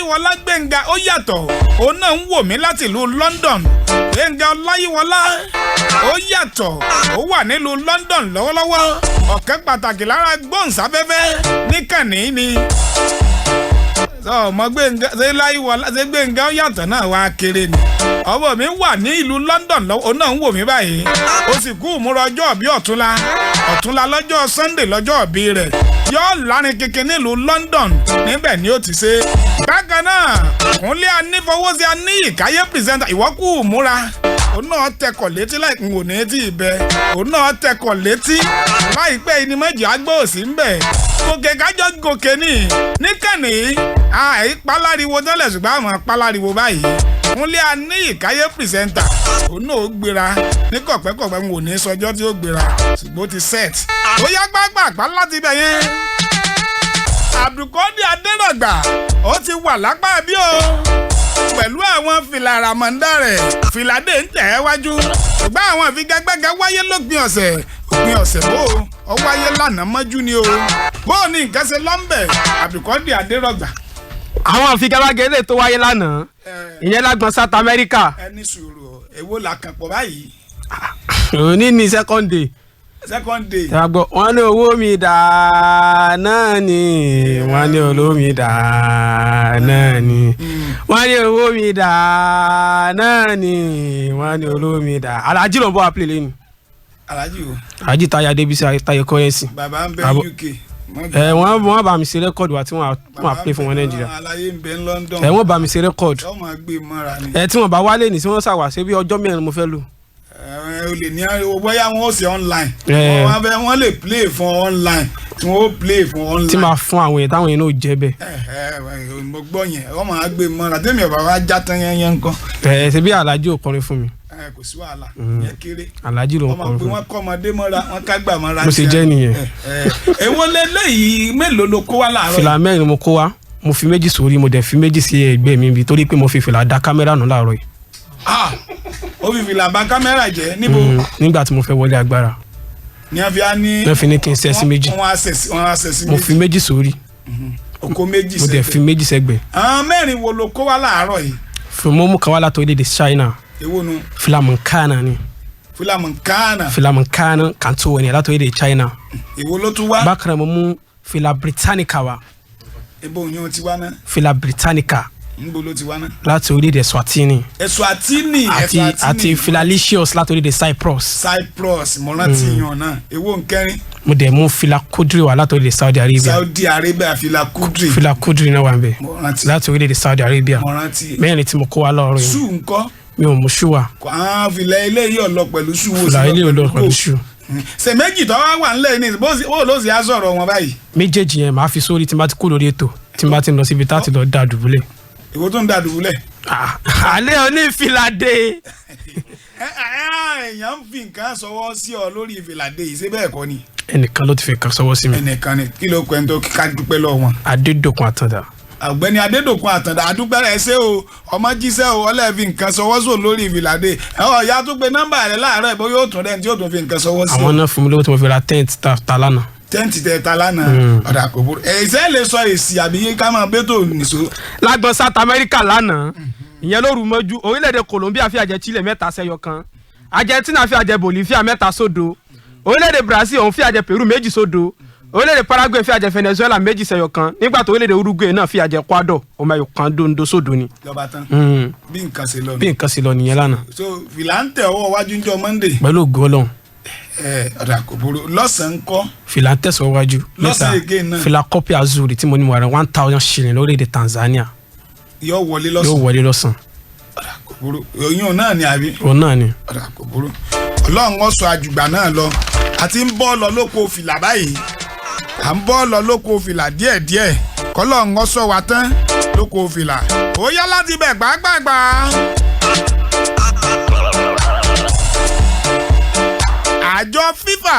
Ọláyíwọlá Gbénga ó yàtọ̀ òun náà ń wò mí láti ìlú London Gbénga Ọláyíwọlá ó yàtọ̀ ó wà nílùú London lọ́wọ́lọ́wọ́ ọ̀kẹ́ pàtàkì lára gbóhùnsáfẹ́fẹ́ níkànnì ni ọmọ Gbénga ṣe Láyíwọlá ṣe Gbénga ó yàtọ̀ náà wá kéré ni ọmọ mi wà ní ìlú London lọ́wọ́ òun náà ń wò mí báyìí ó sì kú ìmúra ọjọ́ ìbí ọ̀túnla lọ́jọ́ Sunday lọ́jọ́ ìbí rẹ̀ yóò lárin kékeré nílùú London níbẹ̀ ni ó ti ṣe. bákan náà Kúnlé Anífowóṣe Aníyìkáyé pírẹsẹ̀ntà ìwọ́kù múra òun náà tẹkọ̀ létí láì kún òní tí ì bẹ òun náà tẹkọ̀ létí láìpẹ́ ìní méjì agbóòsì ń bẹ̀ gòkè kájọ gòkè ní níkànnì àìpáláriwo tẹ́lẹ̀ ṣùgbọ́n àwọn apáláriwo báyìí Kúnlé Aníyìkáyé pírẹsẹ̀ntà òun náà ó gbéra ní kọ̀pẹ́kọ̀pẹ́ ń wò ní sọjọ́ tí ó gbéra ṣùgbọ́n ó ti set ó yá gbàgbà láti ibẹ̀ yẹn Abdulquadri Aderogba ó ti wà lápá bí o pẹ̀lú àwọn fìlà ràmọ̀ndà rẹ̀ fìlà dé ń tẹ̀ ẹ́ wájú ṣùgbọ́n àwọn ìfigagbága wáyé lópin ọ̀sẹ̀ bó ó wáyé lánàá mọ́jú ni o bó ní nǹkan ṣe lọ́nbẹ̀ Abdulquadri Aderogba. àwọn ìfigagbága eré tó wáyé lánàá ìyẹn lágbọn South America. ẹni sùúrù èwo là kàn pọ̀ báyìí. òní ni second day. Ṣàgbọ́ wọ́n ní owó mi dà náà ni wọ́n ní owó mi dà náà ni wọ́n ní owó mi dà náà ni wọ́n ní owó mi dà. Alhaji ló ń bọ́ wá play lẹ́nu. Alhaji o. Alhaji Taye Adébísí Taye currency. Bàbá ń bẹ UK. wọ́n bá mi ṣe rẹ́kọ̀dù wa tí wọ́n play fún wọn Nàìjíríà. Àlàyé ń bẹ ní London. Wọ́n bá mi ṣe rẹ́kọ̀dù. ọmọ gbé mọ́ra ni. Tí wọ́n bá wálé ní tí wọ́n ṣàwà ṣe bí ọjọ́ mẹ́rin mo fẹ́ lò. O lè ní bóyá wọn ó ṣe online wọn lè play fún online tí wọn ó play fún online. tí máa fún àwọn èèyàn táwọn èèyàn náà jẹ bẹ́ẹ̀. mo gbọ́ yẹn wọ́n máa gbé mọ́ra tẹ́mi ọ̀bà wa já tán yẹn nǹkan. ṣe bí Alhaji ò kọrin fún mi. kò sí wàhálà yẹn kéré. Alhaji ló ń kọrin fún mi. wọ́n kọ́ ọmọdé mọ́ra wọ́n ká gbà mọ́ra. mo sì jẹ́ nìyẹn. èwo lélẹ́yìí mélòó ló kó wá láàárọ̀. fìlà mẹ́rin mo kó wá mo fi méjì sórí mo dẹ̀ fi méjì sí ẹ̀gbẹ́ mi bí torí pé mo fi fìlà dá kámẹ́rà nù láàárọ̀ yìí. ó fi fìlà bà kámẹ́rà jẹ́ níbo. nígbà tí mo fẹ́ wọlé agbára. ní a fi á ní. wọ́n fi ní kí n ṣẹ́ sí méjì. wọ́n á ṣẹ́ sí méjì. mo fi méjì sórí. o kó méjì sẹ́gbẹ̀. mo dẹ̀ fi méjì sẹ́gbẹ̀. àwọn mẹ́rin wo ló kó wá láàárọ̀ yìí. mo kàn wá láti orílẹ̀-èdè China. èwo nu. Filamankana ni. Filamankana kanto wẹ̀ ni láti orílẹ̀-èdè China. èwo ló tún wá. bákan náà mo mú fila Britannica wá. ebo òyìn ti wá ná. fila Britannica. níbo ló ti wá ná. láti orílẹ̀-èdè Eswatini. àti filalicious láti orílẹ̀-èdè Cyprus mo rántí yan náà èwo nkẹrin. mo dẹ̀ mú fila Kudri wá láti orílẹ̀-èdè Saudi Arabia. fila Kudri náà wà ń bẹ̀ láti orílẹ̀-èdè Saudi Arabia. mẹ́rin tí mo kó wá lọ́rọ̀ yìí. ṣù ńkọ́. mi ò mú ṣù wá. fìlà eléyìí ọ̀lọ́ pẹ̀lú ṣù wo. fìlà eléyìí ọ̀lọ́ pẹ̀lú ṣù. ṣe méjì tó wá nílẹ̀ ní bó ló sì á sọ̀rọ̀ wọn báyìí. méjèèjì yẹn màá fi sórí tí n bá ti kú lórí ètò tí n bá ti lọ síbi tá a ti lọ dá dùbúlẹ̀. ìwọ tó ń dá dùbúlẹ̀. alẹ́ onífìlà dé. èèyàn ń fi nǹkan sọwọ́ sí ọ lórí ìfìlà dé yìí ṣé bẹ́ẹ̀ kọ́ ni. ẹnìkan ló ti fi kan sọwọ́ sí mi. ẹnìkan ni kí ló kọ́ ẹni tó ká dúpẹ́ lọ́wọ́ wọn. Adédòkun Àtàndá. Ọ̀gbẹ́ni Adédòkun Àtàndá àdúgbò rẹ̀ ṣé o ọmọ jíṣẹ́ o ọlẹ́ẹ̀fi nǹkan sọwọ́ sọ lórí ìfìlà dé ìyá tó pe nọ́mbà rẹ̀ láàárọ̀ ìbò yóò tún rẹ̀ tí yóò tún fi nǹkan sọwọ́ sí. àwọn náà fún mi lówó tí mo fi ra tent ta lánàá. tẹ́ǹtì tẹ ta lánàá ọ̀dà kò burú ẹ̀sẹ̀ lè sọ èsì àbí ká máa bẹ́tò nìṣó. lágbọn South America lánàá ìyẹn lóru mọ́jú orílẹ̀-èdè Colombia fi àjẹ Chile 3-1 Argentina fi àjẹ Bolivia 3-0 orílẹ̀-èdè Brazil òun fi àjẹ Peru 2-0 orílẹ̀-èdè Paraguay fi àjẹ Venezuela 2-1 nígbà tó orílẹ̀-èdè Uruguay náà fi àjẹ Ecuador ọmọ ẹ̀yọ̀ kan dondo ni. lọ́ba tán bí nǹkan ṣe lọ nìyẹn lánàá. so fìlà ń tẹ̀ ọwọ́ wájú ńjọ́ Monday. pẹ̀lú ògo Ọlọ́run. ọ̀dà kò burú lọ́sàn-án kọ́. fìlà ń tẹ̀sán wájú. lọ́sàn-án again náà. fìlà kọ́pì azuri tí mo ní mo rà 1,000 shilling lórílẹ̀-èdè Tanzania. yóò wọlé lọ́sàn. ọ̀dà kò burú oyún náà ni àbí. òun náà ni. ọ̀dà kò burú Ọlọ́run ó sọ àjùgbà náà lọ àti ń bọ́ lọ lóko fìlà báyìí à ń bọ́ lọ lóko fìlà díẹ̀díẹ̀ kọ́lọ́run ó sọ wa tán lóko fìlà ó yá láti bẹ̀ gbàgbàgbà. àjọ FIFA